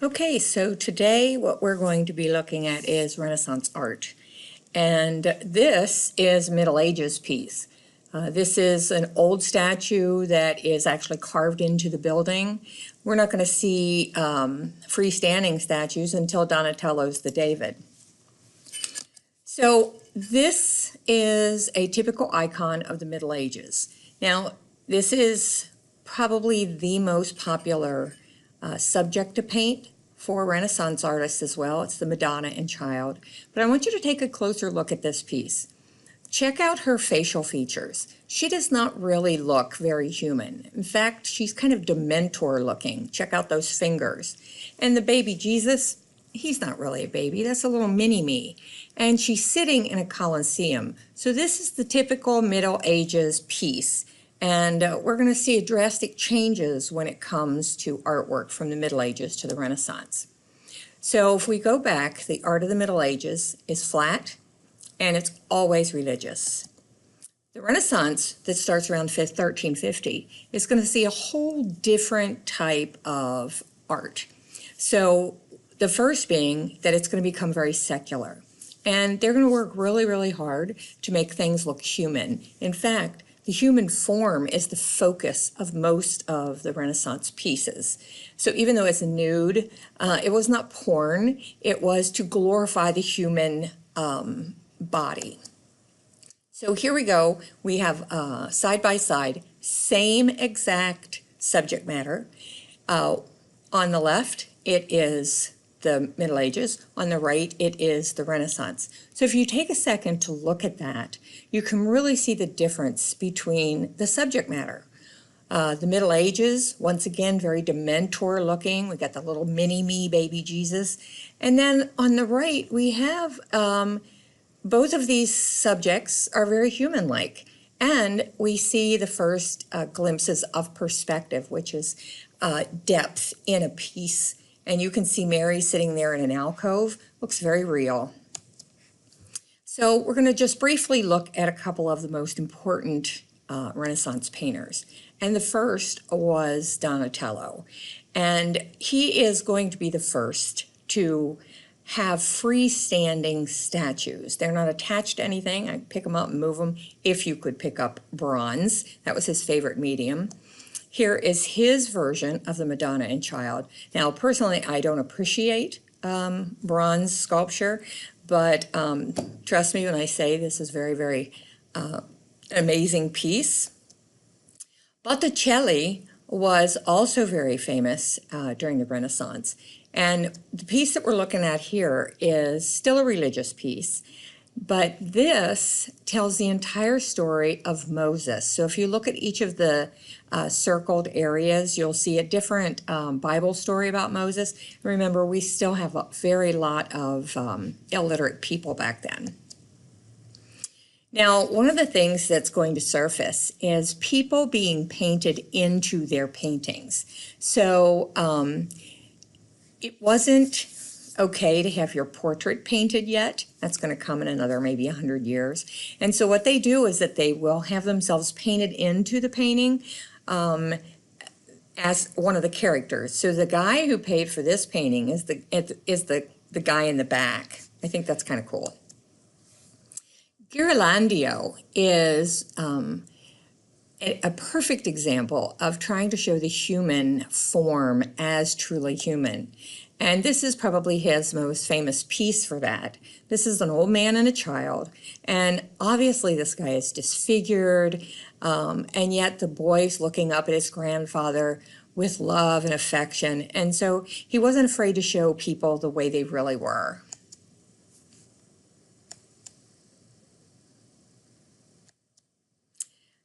Okay, so today what we're going to be looking at is Renaissance art. And this is Middle Ages piece. This is an old statue that is actually carved into the building. We're not going to see freestanding statues until Donatello's the David. So this is a typical icon of the Middle Ages. Now, this is probably the most popular subject to paint for Renaissance artists as well. It's the Madonna and Child. But I want you to take a closer look at this piece. Check out her facial features. She does not really look very human. In fact, she's kind of Dementor looking. Check out those fingers. And the baby Jesus, he's not really a baby, that's a little mini-me. And she's sitting in a Colosseum. So this is the typical Middle Ages piece. And we're going to see drastic changes when it comes to artwork from the Middle Ages to the Renaissance. So if we go back, the art of the Middle Ages is flat, and it's always religious. The Renaissance, that starts around 1350, is going to see a whole different type of art. So the first being that it's going to become very secular. And they're going to work really, really hard to make things look human. In fact, the human form is the focus of most of the Renaissance pieces. So even though it's nude, it was not porn, it was to glorify the human body. So here we go. We have side by side, same exact subject matter. On the left, it is the Middle Ages. On the right, it is the Renaissance. So if you take a second to look at that, you can really see the difference between the subject matter. The Middle Ages, once again, very Dementor looking. We got the little mini-me baby Jesus. And then on the right, we have both of these subjects are very human-like. And we see the first glimpses of perspective, which is depth in a piece. And you can see Mary sitting there in an alcove. Looks very real. So we're going to just briefly look at a couple of the most important Renaissance painters. And the first was Donatello. And he is going to be the first to have freestanding statues. They're not attached to anything. I pick them up and move them if you could pick up bronze. That was his favorite medium. Here is his version of the Madonna and Child. Now, personally, I don't appreciate bronze sculpture, but trust me when I say this is very, very amazing piece. Botticelli was also very famous during the Renaissance. And the piece that we're looking at here is still a religious piece, but this tells the entire story of Moses. So if you look at each of the circled areas, you'll see a different Bible story about Moses. Remember, we still have a very lot of illiterate people back then. Now, one of the things that's going to surface is people being painted into their paintings. So it wasn't okay to have your portrait painted yet. That's going to come in another maybe 100 years. And so what they do is that they will have themselves painted into the painting as one of the characters. So the guy who paid for this painting is the guy in the back. I think that's kind of cool. Ghirlandaio is a perfect example of trying to show the human form as truly human. And this is probably his most famous piece for that. This is an old man and a child. And obviously this guy is disfigured, and yet the boy's looking up at his grandfather with love and affection. And so he wasn't afraid to show people the way they really were.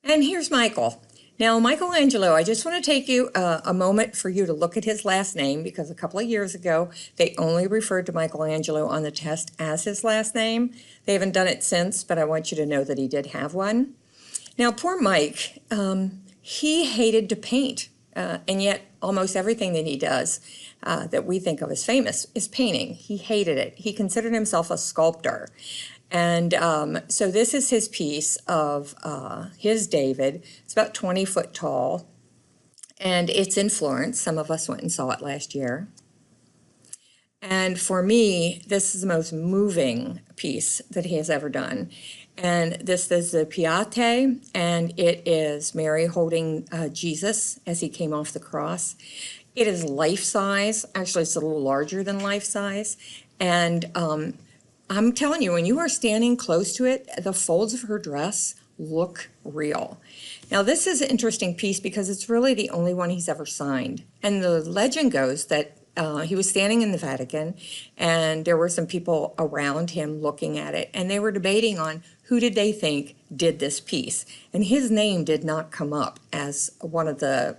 And here's Michael. Now, Michelangelo, I just want to take you a moment for you to look at his last name, because a couple of years ago, they only referred to Michelangelo on the test as his last name. They haven't done it since, but I want you to know that he did have one. Now, poor Mike, he hated to paint, and yet almost everything that he does that we think of as famous is painting. He hated it. He considered himself a sculptor. And so this is his piece of his David. It's about 20 foot tall, and it's in Florence. Some of us went and saw it last year. And for me, this is the most moving piece that he has ever done. And this is the Piete, and it is Mary holding Jesus as he came off the cross. It is life-size. Actually, it's a little larger than life-size. And I'm telling you, when you are standing close to it, the folds of her dress look real. Now, this is an interesting piece because it's really the only one he's ever signed. And the legend goes that he was standing in the Vatican, and there were some people around him looking at it, and they were debating on who did they think did this piece. And his name did not come up as one of the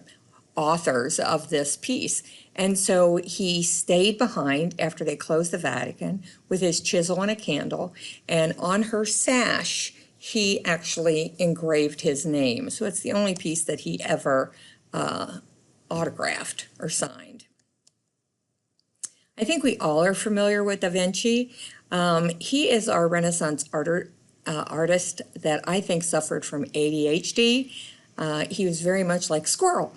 authors of this piece. And so he stayed behind after they closed the Vatican with his chisel and a candle, and on her sash, he actually engraved his name. So it's the only piece that he ever autographed or signed. I think we all are familiar with Da Vinci. He is our Renaissance artist that I think suffered from ADHD. He was very much like Squirrel.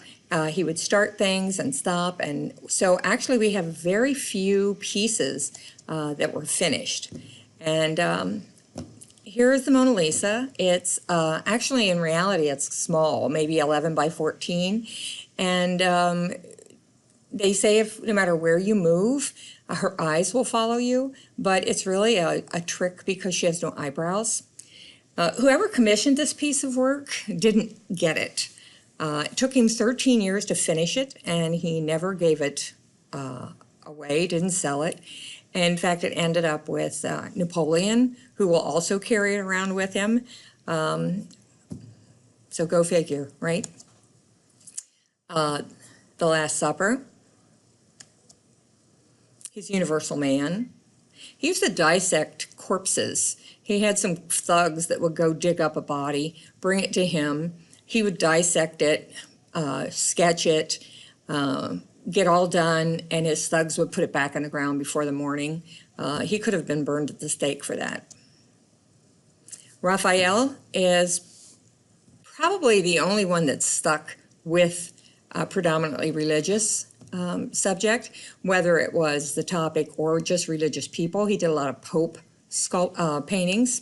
He would start things and stop, and so actually we have very few pieces that were finished. And here is the Mona Lisa. It's actually, in reality, it's small, maybe 11 by 14. And they say if no matter where you move, her eyes will follow you, but it's really a trick because she has no eyebrows. Whoever commissioned this piece of work didn't get it. It took him 13 years to finish it, and he never gave it away, didn't sell it. In fact, it ended up with Napoleon, who will also carry it around with him. So go figure, right? The Last Supper. He's Universal Man. He used to dissect corpses. He had some thugs that would go dig up a body, bring it to him. He would dissect it, sketch it, get all done, and his thugs would put it back on the ground before the morning. He could have been burned at the stake for that. Raphael is probably the only one that's stuck with a predominantly religious subject, whether it was the topic or just religious people. He did a lot of Pope paintings,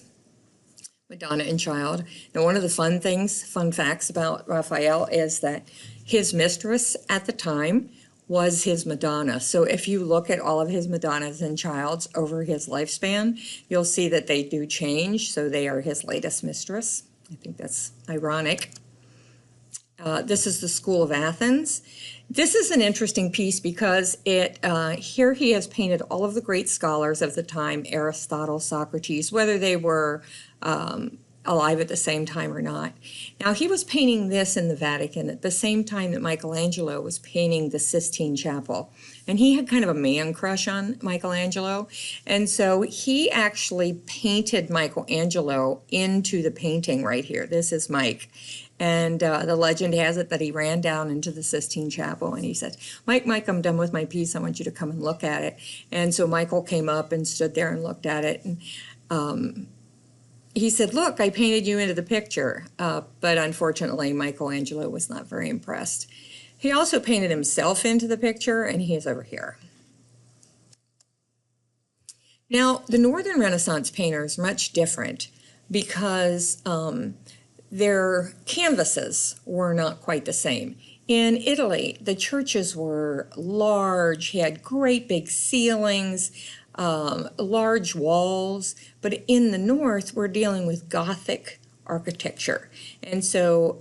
Madonna and Child. Now, one of the fun facts about Raphael is that his mistress at the time was his Madonna. So if you look at all of his Madonnas and Childs over his lifespan, you'll see that they do change. So they are his latest mistress. I think that's ironic. This is the School of Athens. This is an interesting piece because here he has painted all of the great scholars of the time, Aristotle, Socrates, whether they were alive at the same time or not. Now, he was painting this in the Vatican at the same time that Michelangelo was painting the Sistine Chapel. And he had kind of a man crush on Michelangelo. And so he actually painted Michelangelo into the painting right here. This is Mike. And the legend has it that he ran down into the Sistine Chapel and he said, Mike, I'm done with my piece. I want you to come and look at it. And so Michael came up and stood there and looked at it. And he said, look, I painted you into the picture. But unfortunately, Michelangelo was not very impressed. He also painted himself into the picture, and he is over here. Now, the Northern Renaissance painters are much different because their canvases were not quite the same. In Italy, the churches were large, he had great big ceilings, large walls, but in the north, we're dealing with Gothic architecture. And so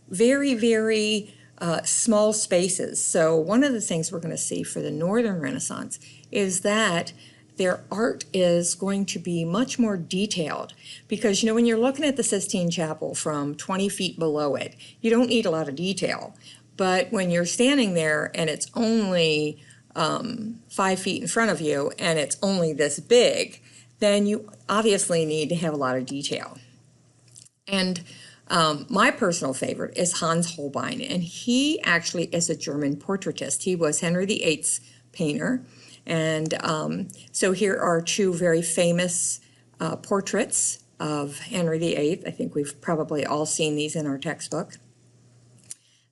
very, very small spaces. So one of the things we're going to see for the Northern Renaissance is that their art is going to be much more detailed because, when you're looking at the Sistine Chapel from 20 feet below it, you don't need a lot of detail. But when you're standing there and it's only 5 feet in front of you and it's only this big, then you obviously need to have a lot of detail. And my personal favorite is Hans Holbein, and he actually is a German portraitist. He was Henry VIII's painter. And so here are two very famous portraits of Henry VIII. I think we've probably all seen these in our textbook.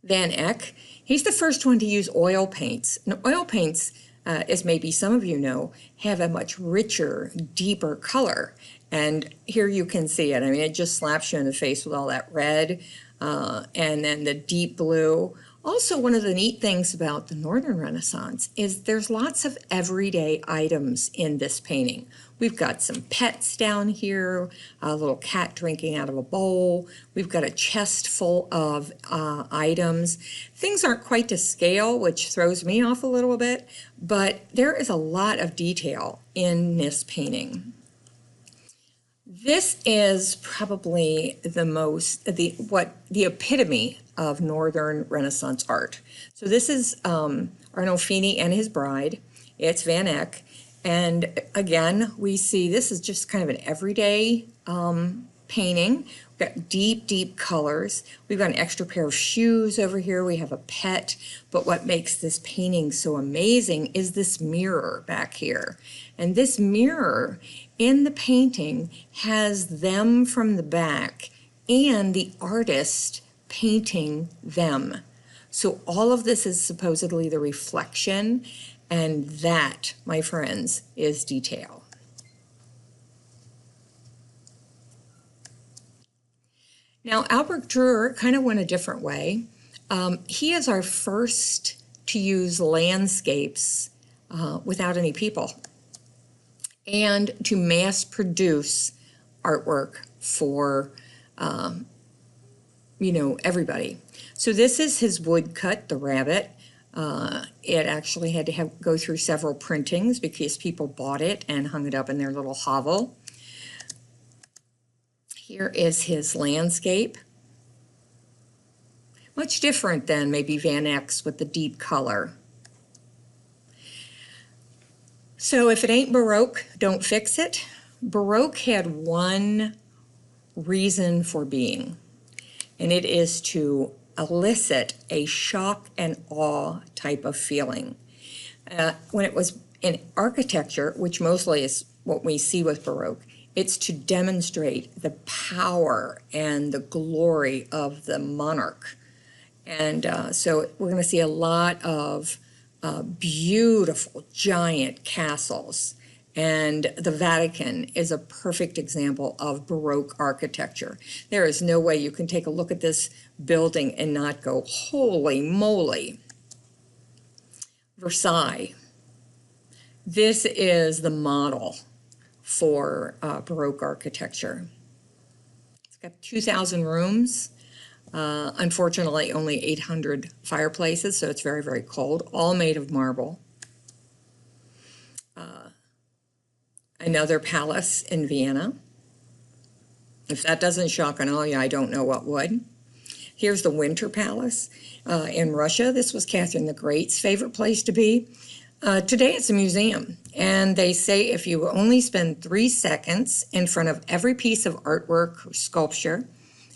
Van Eyck, he's the first one to use oil paints. And oil paints as maybe some of you know, have a much richer, deeper color. And here you can see it. I mean, it just slaps you in the face with all that red and then the deep blue. Also, one of the neat things about the Northern Renaissance is there's lots of everyday items in this painting. We've got some pets down here, a little cat drinking out of a bowl. We've got a chest full of items. Things aren't quite to scale, which throws me off a little bit, but there is a lot of detail in this painting. This is probably the epitome of Northern Renaissance art. So this is Arnolfini and his bride. It's Van Eyck. And again, we see this is just kind of an everyday painting. We've got deep, deep colors. We've got an extra pair of shoes over here. We have a pet. But what makes this painting so amazing is this mirror back here. And this mirror in the painting has them from the back and the artist painting them. So all of this is supposedly the reflection, and that, my friends, is detail. Now, Albrecht Dürer kind of went a different way. He is our first to use landscapes without any people, and to mass produce artwork for, everybody. So this is his woodcut, the rabbit. It actually had to go through several printings because people bought it and hung it up in their little hovel. Here is his landscape. Much different than maybe Van Eyck's with the deep color. So if it ain't Baroque, don't fix it. Baroque had one reason for being, and it is to elicit a shock and awe type of feeling. When it was in architecture, which mostly is what we see with Baroque, it's to demonstrate the power and the glory of the monarch. And so we're going to see a lot of beautiful, giant castles. And the Vatican is a perfect example of Baroque architecture. There is no way you can take a look at this building and not go, holy moly. Versailles. This is the model for Baroque architecture. It's got 2,000 rooms. Unfortunately, only 800 fireplaces, so it's very, very cold, all made of marble. Another palace in Vienna. If that doesn't shock and awe you, I don't know what would. Here's the Winter Palace in Russia. This was Catherine the Great's favorite place to be. Today it's a museum, and they say if you only spend 3 seconds in front of every piece of artwork or sculpture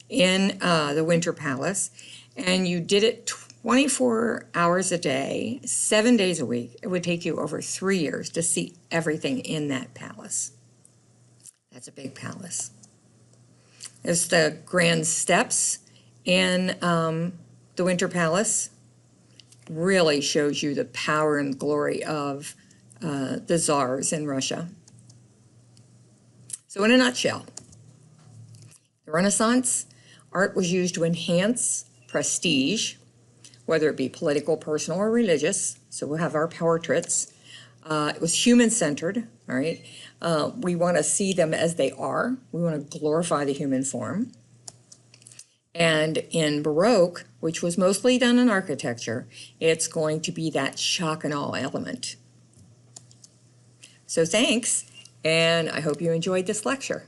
in the Winter Palace, and you did it 24 hours a day, 7 days a week, it would take you over 3 years to see everything in that palace. That's a big palace. There's the grand steps in the Winter Palace. Really shows you the power and glory of the czars in Russia. So in a nutshell, the Renaissance, art was used to enhance prestige, whether it be political, personal, or religious. So we'll have our portraits. It was human-centered, all right? We want to see them as they are. We want to glorify the human form. And in Baroque, which was mostly done in architecture, it's going to be that shock and awe element. So thanks, and I hope you enjoyed this lecture.